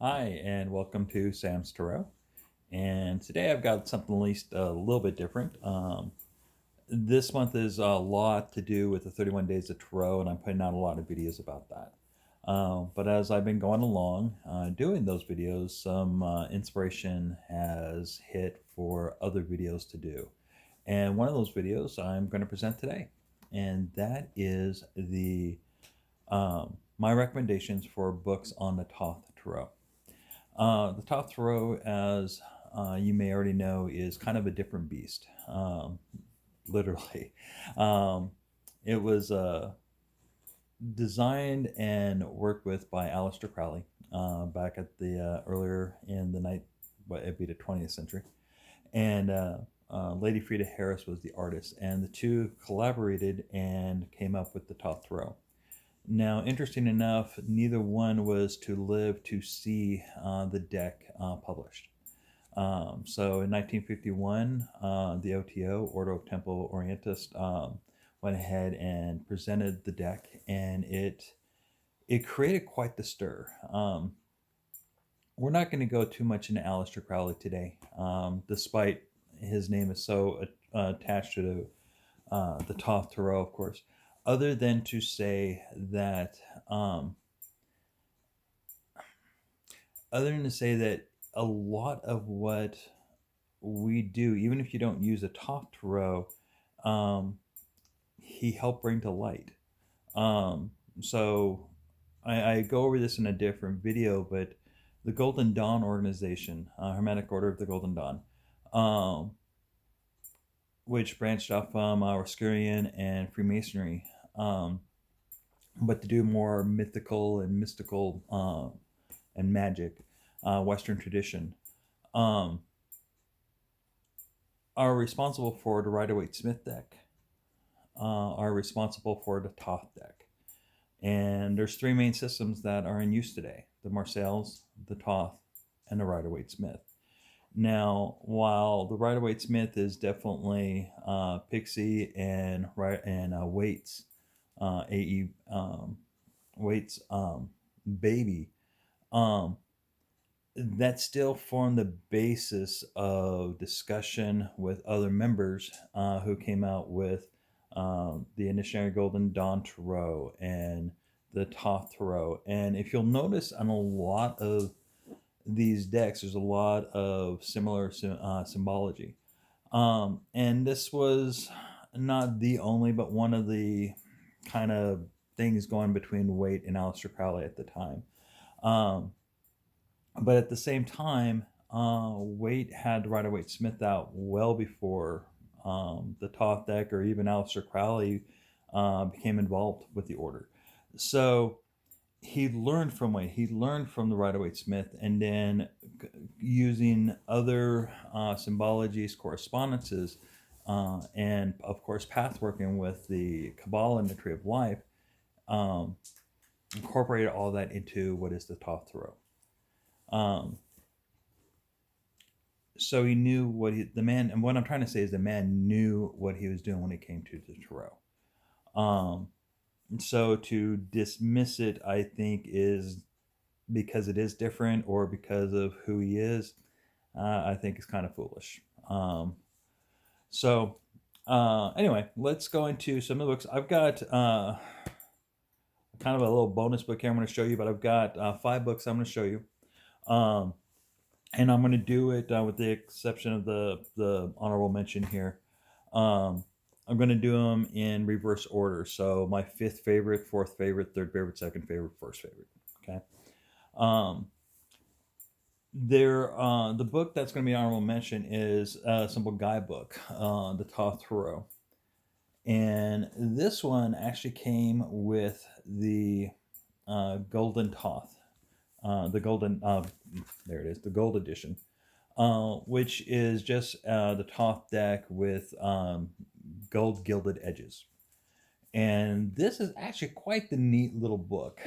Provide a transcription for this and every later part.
Hi, and welcome to Sam's Tarot. And today I've got something at least a little bit different. This month is a lot to do with the 31 Days of Tarot, and I'm putting out a lot of videos about that. But as I've been going along doing those videos, some inspiration has hit for other videos to do. And one of those videos I'm going to present today, and that is my recommendations for books on the Thoth Tarot. The Thoth Tarot, as you may already know, is kind of a different beast, literally. Um, it was designed and worked with by Aleister Crowley back at the earlier in the it'd be the 20th century. And Lady Frida Harris was the artist, and the two collaborated and came up with the Thoth Tarot. Now, interesting enough, neither one was to live to see the deck published. So in 1951, the OTO, Ordo Tempo Orientis, went ahead and presented the deck, and it created quite the stir. We're not going to go too much into Aleister Crowley today, despite his name is so attached to the Thoth Tarot, of course, other than to say that a lot of what we do, even if you don't use a Thoth Tarot, he helped bring to light. So I go over this in a different video, but the Golden Dawn organization, Hermetic Order of the Golden Dawn, which branched off from Roscurian and Freemasonry, but to do more mythical and mystical and magic, Western tradition, are responsible for the Rider-Waite-Smith deck, are responsible for the Toth deck. And there's three main systems that are in use today: the Marseilles, the Toth, and the Rider-Waite-Smith. Now, while the Rider-Waite-Smith is definitely Pixie and Waite's Waite's baby, that still formed the basis of discussion with other members who came out with the Initiatory Golden Dawn Tarot and the Thoth Tarot. And if you'll notice on a lot of these decks, there's a lot of similar symbology. And this was not the only, but one of the kind of things going between Waite and Aleister Crowley at the time. But at the same time, Waite had Rider-Waite-Smith out well before the Toth deck or even Aleister Crowley became involved with the order. So he learned from Waite. He learned from the Rider-Waite-Smith, and then using other symbologies, correspondences, and of course path working with the Kabbalah and the Tree of Life, incorporated all that into what is the Thoth Tarot. So he knew and what I'm trying to say is the man knew what he was doing when it came to the Tarot. So to dismiss it, I think, is because it is different or because of who he is, I think is kind of foolish. Anyway, let's go into some of the books. I've got kind of a little bonus book here I'm going to show you, but I've got 5 books I'm going to show you. And I'm going to do it with the exception of the honorable mention here. I'm going to do them in reverse order. So my 5th favorite, 4th favorite, 3rd favorite, 2nd favorite, 1st favorite. Okay. The book that's going to be honorable mention is a simple guidebook, the Thoth Tarot. And this one actually came with the Golden Thoth. The Golden, there it is, the Gold Edition, which is just the Thoth deck with gold gilded edges. And this is actually quite the neat little book.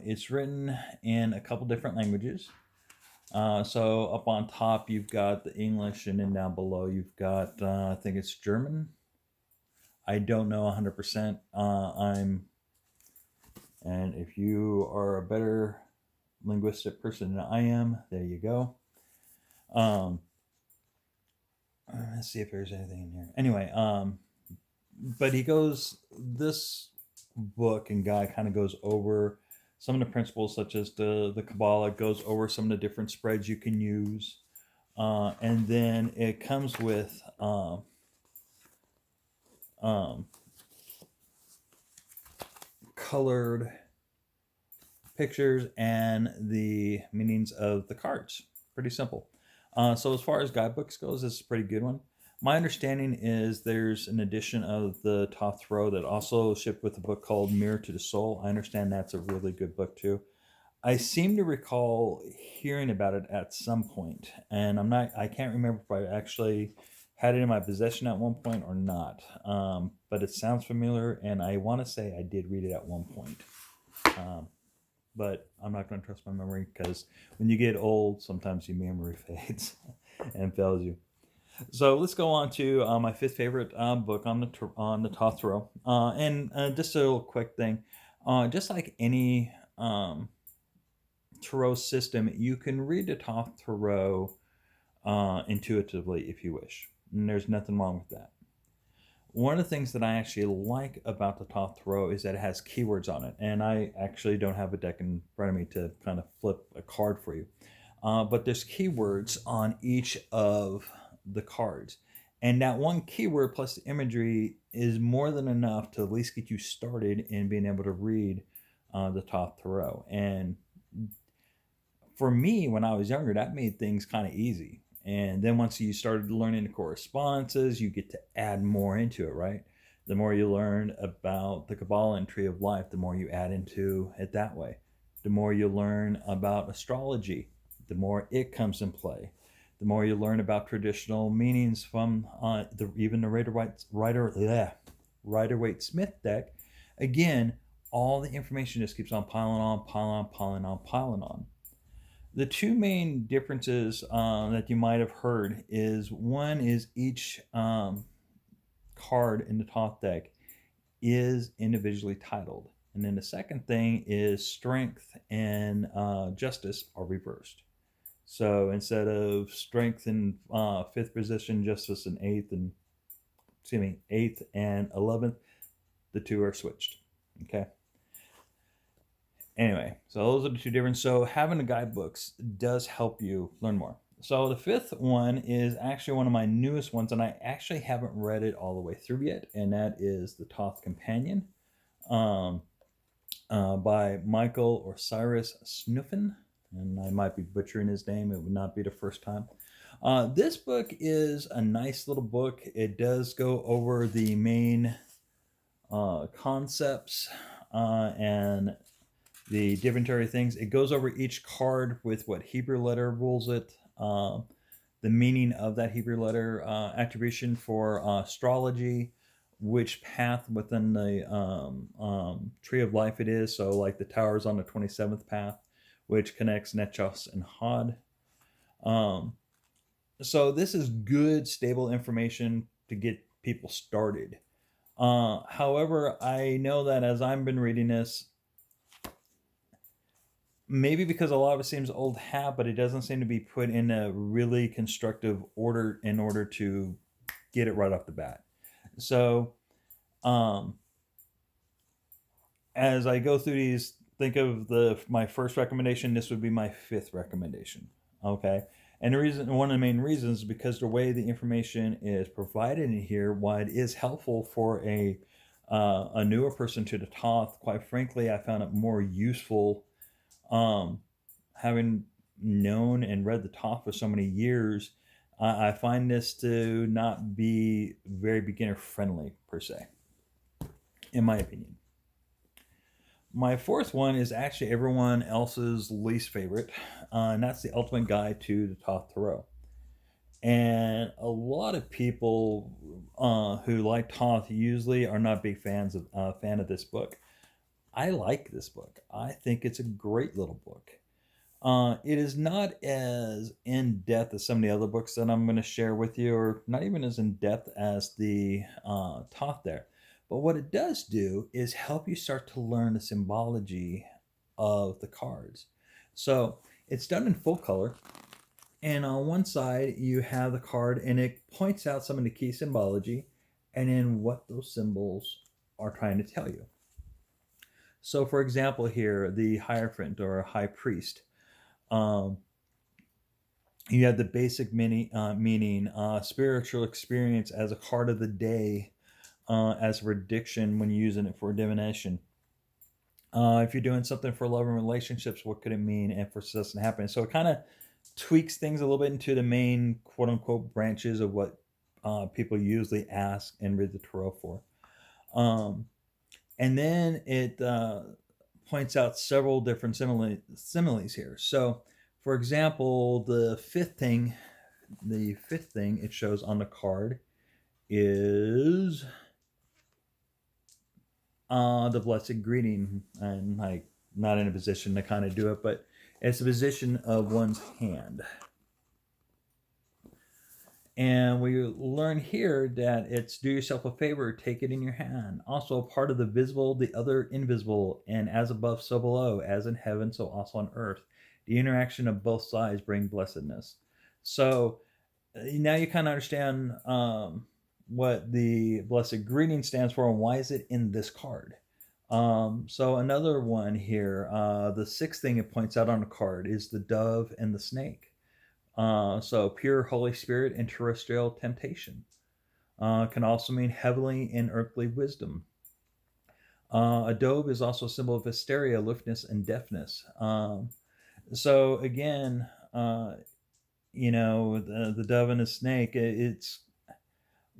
It's written in a couple different languages. So up on top, you've got the English, and then down below, you've got, I think it's German. I don't know 100%. And if you are a better linguistic person than I am. There you go. Let's see if there's anything in here. Anyway, but this book and guy kind of goes over some of the principles, such as the Kabbalah, goes over some of the different spreads you can use. And then it comes with colored pictures and the meanings of the cards. Pretty simple. So as far as guidebooks goes, this is a pretty good one. My understanding is there's an edition of the Thoth Tarot that also shipped with a book called Mirror to the Soul. I understand that's a really good book too. I seem to recall hearing about it at some point, and I can't remember if I actually had it in my possession at one point or not. But it sounds familiar, and I want to say I did read it at one point. But I'm not going to trust my memory, because when you get old, sometimes your memory fades and fails you. So let's go on to my fifth favorite book on the Thoth Tarot. And just a little quick thing. Just like any Tarot system, you can read the Thoth Tarot intuitively if you wish. And there's nothing wrong with that. One of the things that I actually like about the Thoth Tarot is that it has keywords on it. And I actually don't have a deck in front of me to kind of flip a card for you. But there's keywords on each of the cards. And that one keyword plus the imagery is more than enough to at least get you started in being able to read the Thoth Tarot. And for me, when I was younger, that made things kind of easy. And then once you started learning the correspondences, you get to add more into it, right? The more you learn about the Kabbalah and Tree of Life, the more you add into it that way. The more you learn about astrology, the more it comes in play. The more you learn about traditional meanings from even the Rider-Waite-Smith deck, again, all the information just keeps on piling on. The two main differences that you might have heard is, one is each card in the Toth deck is individually titled. And then the second thing is strength and justice are reversed. So instead of strength in 5th position, justice in 8th and 11th, the two are switched. Okay. Anyway, so those are the two differences. So having the guidebooks does help you learn more. So the fifth one is actually one of my newest ones, and I actually haven't read it all the way through yet, and that is the Thoth Companion by Michael Osiris Snuffin. And I might be butchering his name. It would not be the first time. This book is a nice little book. It does go over the main concepts and the divinatory things. It goes over each card with what Hebrew letter rules it, the meaning of that Hebrew letter attribution for astrology, which path within the Tree of Life it is. So like the tower is on the 27th path, which connects Nechos and Hod. So this is good, stable information to get people started. However, I know that as I've been reading this, maybe because a lot of it seems old hat, but it doesn't seem to be put in a really constructive order in order to get it right off the bat. So, as I go through these, think of my first recommendation. This would be my fifth recommendation. Okay, and one of the main reasons is because the way the information is provided in here, while it is helpful for a newer person to the Thoth, quite frankly, I found it more useful. Having known and read the Toth for so many years, I find this to not be very beginner friendly per se, in my opinion. My fourth one is actually everyone else's least favorite, and that's the Ultimate Guide to the Thoth Tarot. And a lot of people who like Thoth usually are not big fan of this book. I like this book. I think it's a great little book. It is not as in-depth as some of the other books that I'm going to share with you, or not even as in-depth as the Thoth there. But what it does do is help you start to learn the symbology of the cards. So it's done in full color. And on one side, you have the card, and it points out some of the key symbology and then what those symbols are trying to tell you. So, for example, here, the Hierophant or High Priest. Um, you have the basic meaning, spiritual experience as a card of the day, as a prediction when using it for divination. If you're doing something for love and relationships, what could it mean? And for success and happiness. So it kind of tweaks things a little bit into the main quote unquote branches of what people usually ask and read the tarot for. And then it points out several different similes here. So, for example, the fifth thing it shows on the card is the blessed greeting. And like, not in a position to kind of do it, but it's the position of one's hand. And we learn here that it's do yourself a favor, take it in your hand. Also, a part of the visible, the other invisible, and as above, so below, as in heaven, so also on earth. The interaction of both sides bring blessedness. So now you kind of understand what the blessed greeting stands for and why is it in this card. So another one here, the sixth thing it points out on the card is the dove and the snake. So pure Holy Spirit and terrestrial temptation. Can also mean heavenly and earthly wisdom. A dove is also a symbol of hysteria, aloofness, and deafness. So again, the dove and the snake, it's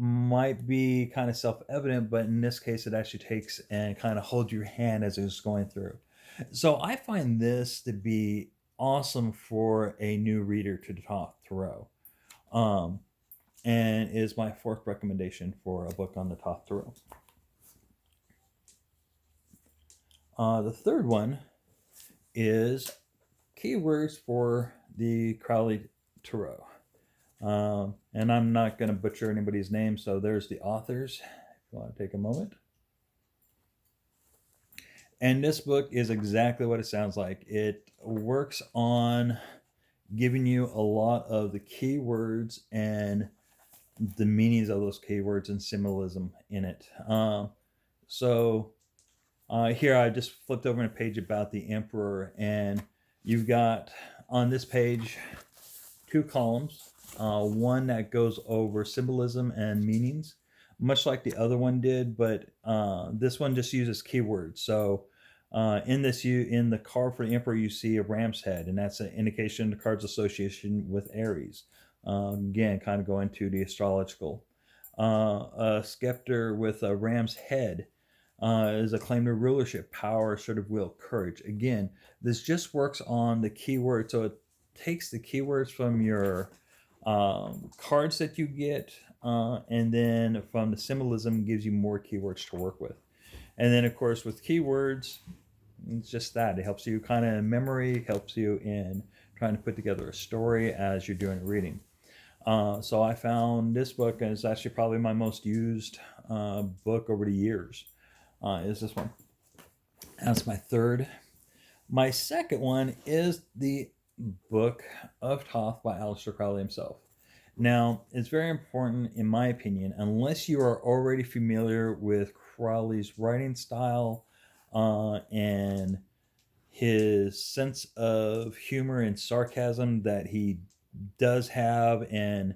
might be kind of self-evident, but in this case it actually takes and kind of holds your hand as it's going through. So I find this to be awesome for a new reader to Thoth Tarot, and is my fourth recommendation for a book on the Thoth Tarot. The third one is keywords for the Crowley Tarot. And I'm not going to butcher anybody's name, so there's the authors, if you want to take a moment. And this book is exactly what it sounds like. It works on giving you a lot of the keywords and the meanings of those keywords and symbolism in it. Here I just flipped over a page about the Emperor, and you've got on this page 2 columns. One that goes over symbolism and meanings, much like the other one did, but this one just uses keywords. So in the card for the Emperor, you see a ram's head, and that's an indication of the card's association with Aries. Again, kind of going to the astrological. A scepter with a ram's head is a claim to rulership, power, assertive will, courage. Again, this just works on the keyword. So it takes the keywords from your cards that you get, and then from the symbolism gives you more keywords to work with. And then, of course, with keywords, it's just that. It helps you kind of in memory, helps you in trying to put together a story as you're doing a reading. So I found this book, and it's actually probably my most used book over the years, is this one. That's my third. My second one is the Book of Toth by Aleister Crowley himself. Now, it's very important, in my opinion, unless you are already familiar with Crowley's writing style and his sense of humor and sarcasm that he does have and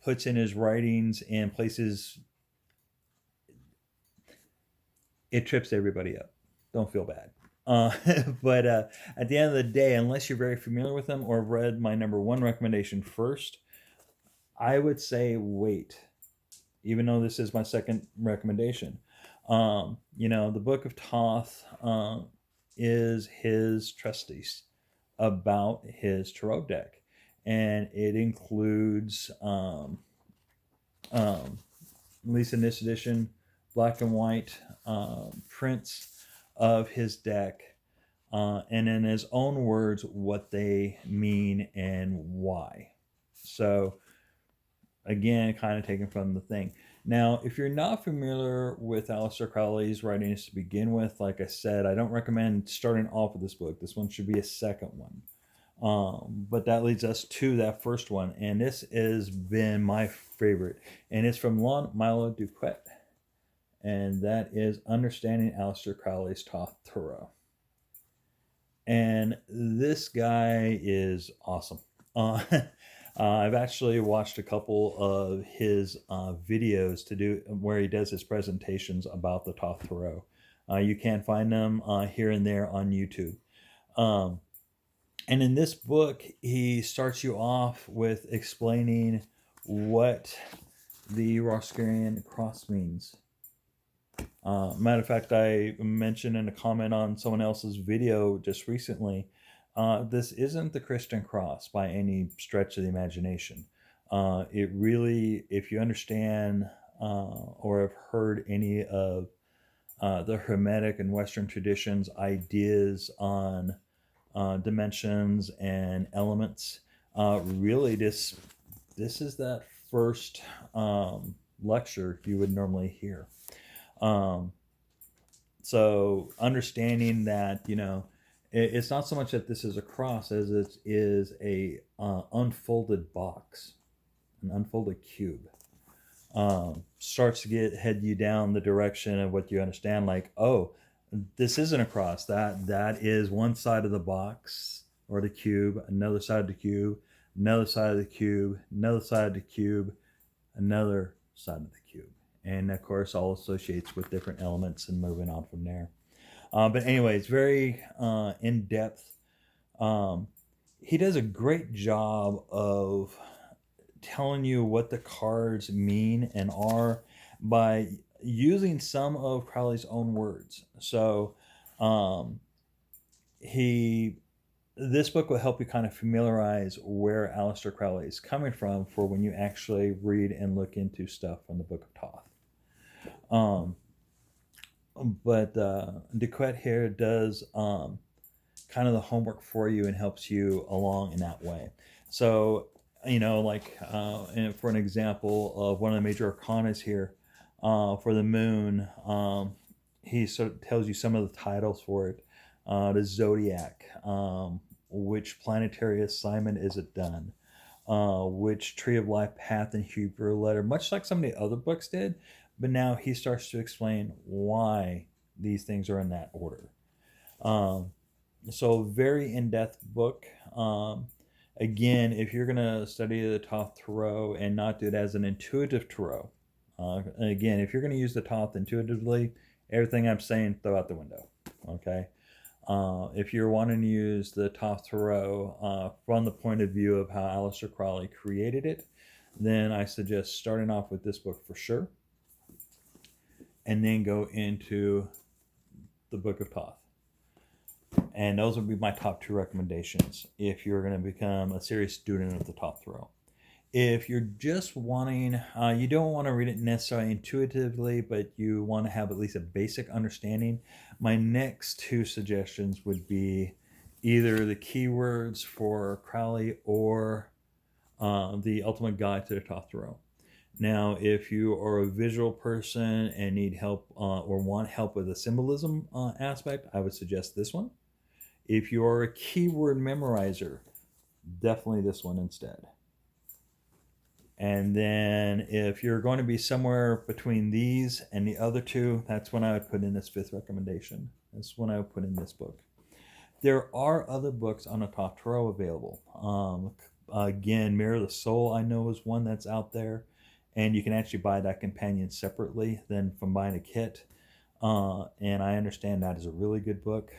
puts in his writings and places, it trips everybody up. Don't feel bad. But at the end of the day, unless you're very familiar with them or read my number 1 recommendation first, I would say wait, even though this is my second recommendation. The Book of Toth is his treatise about his tarot deck, and it includes, at least in this edition, black and white prints of his deck, and in his own words, what they mean and why. So, again, kind of taken from the thing. Now, if you're not familiar with Aleister Crowley's writings to begin with, like I said, I don't recommend starting off with this book. This one should be a second one. But that leads us to that first one, and this has been my favorite, and it's from Lon Milo Duquette, and that is Understanding Aleister Crowley's Thoth Tarot. And this guy is awesome. I've actually watched a couple of his videos to do where he does his presentations about the Thoth Tarot. You can find them here and there on YouTube. And in this book, he starts you off with explaining what the Roscarian cross means. Matter of fact, I mentioned in a comment on someone else's video just recently, this isn't the Christian cross by any stretch of the imagination. It really, if you understand or have heard any of the Hermetic and Western traditions, ideas on dimensions and elements, really this is that first lecture you would normally hear. So understanding that, it's not so much that this is a cross as it is a unfolded box, an unfolded cube. Starts to head you down the direction of what you understand, like, oh, this isn't a cross. That is one side of the box or the cube, another side of the cube, another side of the cube, another side of the cube, another side of the cube. And of course, all associates with different elements and moving on from there. But anyway, it's very in depth. He does a great job of telling you what the cards mean and are by using some of Crowley's own words. So this book will help you kind of familiarize where Aleister Crowley is coming from for when you actually read and look into stuff from the Book of Thoth. But Duquette here does kind of the homework for you and helps you along in that way. So, like for an example of one of the major arcanas here, for the moon, he sort of tells you some of the titles for it. The zodiac, which planetary assignment is it done? Which tree of life path and Hebrew letter, much like some of the other books did. But now he starts to explain why these things are in that order. So very in-depth book. Again, if you're going to study the Thoth Tarot and not do it as an intuitive tarot, again, if you're going to use the Thoth intuitively, everything I'm saying, throw out the window. Okay? If you're wanting to use the Thoth Tarot from the point of view of how Aleister Crowley created it, then I suggest starting off with this book for sure, and then go into the Book of Thoth. And those would be my top two recommendations if you're going to become a serious student of the Thoth Tarot. If you're just wanting, you don't want to read it necessarily intuitively, but you want to have at least a basic understanding, my next two suggestions would be either the keywords for Crowley or the Ultimate Guide to the Thoth Tarot. Now, if you are a visual person and need help or want help with the symbolism aspect, I would suggest this one. If you are a keyword memorizer, definitely this one instead. And then if you're going to be somewhere between these and the other two, that's when I would put in this fifth recommendation. That's when I would put in this book. There are other books on the Thoth Tarot available. Again, Mirror of the Soul, I know, is one that's out there. And you can actually buy that companion separately than from buying a kit. And I understand that is a really good book.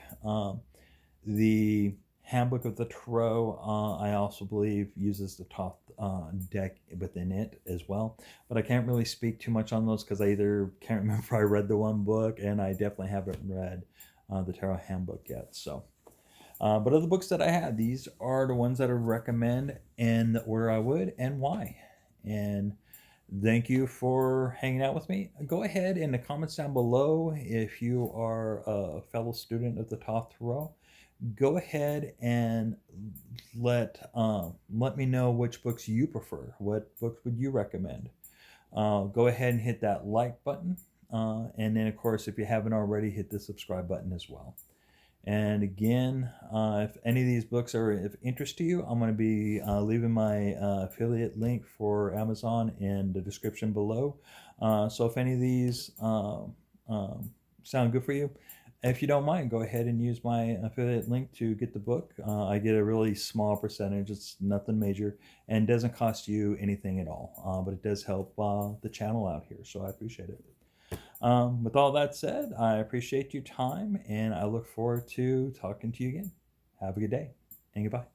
The Handbook of the Tarot, I also believe, uses the Thoth deck within it as well. But I can't really speak too much on those because I either can't remember if I read the one book, and I definitely haven't read the Tarot Handbook yet. So, but of the books that I have, these are the ones that I recommend in the order I would and why. And thank you for hanging out with me. Go ahead in the comments down below if you are a fellow student of the Thoth Tarot. Go ahead and let me know which books you prefer. What books would you recommend? Go ahead and hit that like button. And then, of course, if you haven't already, hit the subscribe button as well. And again, if any of these books are of interest to you, I'm going to be leaving my affiliate link for Amazon in the description below. So if any of these sound good for you, if you don't mind, go ahead and use my affiliate link to get the book. I get a really small percentage. It's nothing major and doesn't cost you anything at all, but it does help the channel out here, so I appreciate it. With all that said, I appreciate your time and I look forward to talking to you again. Have a good day and goodbye.